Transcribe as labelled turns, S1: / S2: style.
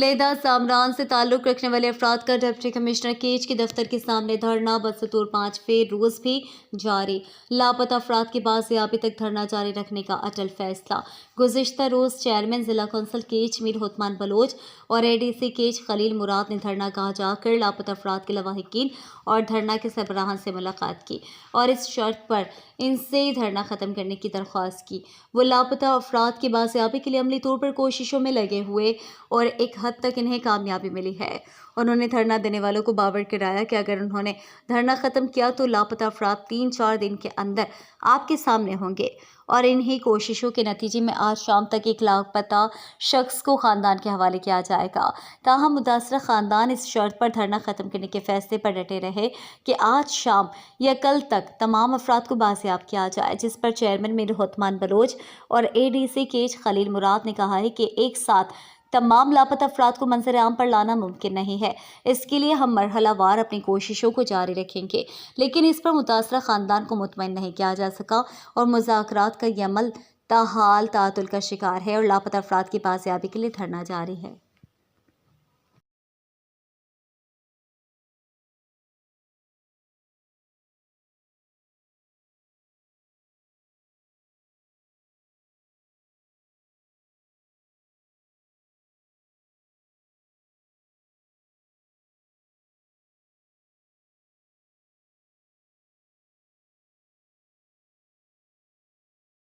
S1: जुलेदा सामरान से ताल्लुक़ रखने वाले अफराद का डिप्टी कमिश्नर केज के दफ्तर के सामने धरना बदस्तूर 5वें रोज़ भी जारी। लापता अफराद की बाज़ियाबी तक धरना जारी रखने का अटल फैसला। गुज़िश्ता रोज़ चेयरमैन ज़िला कौंसिल केज मीर होतमान बलोच और एडीसी केज खलील मुराद ने धरना गाह जाकर लापता अफराद के लवाहिकीन और धरना के सरबराहान से मुलाकात की और इस शर्त पर इनसे धरना ख़त्म करने की दरख्वास्त की। वो लापता अफराद की बाज़ियाबी के लिए अमली तौर पर कोशिशों में लगे हुए और एक हद तक इन्हें कामयाबी मिली है। उन्होंने धरना देने वालों को बावर कराया कि अगर उन्होंने धरना ख़त्म किया तो लापता अफराद 3-4 दिन के अंदर आपके सामने होंगे और इन्हीं कोशिशों के नतीजे में आज शाम तक एक लापता शख्स को ख़ानदान के हवाले किया जाएगा। ताहम मुतासरा ख़ानदान इस शर्त पर धरना ख़त्म करने के फैसले पर डटे रहे कि आज शाम या कल तक तमाम अफराद को बाजियाब किया जाए, जिस पर चेयरमैन मीर होतमान बलोच और एडीसी केज खलील मुराद ने कहा है कि एक साथ तमाम लापता अफराद को मंजर आम पर लाना मुमकिन नहीं है। इसके लिए हम मरहलावार अपनी कोशिशों को जारी रखेंगे, लेकिन इस पर मुतासरा ख़ानदान को मुतमईन नहीं किया जा सका और मुज़ाकरात का ये अमल ताहाल ताअतुल का शिकार है और लापता अफराद की बाजियाबी के लिए धरना जारी है।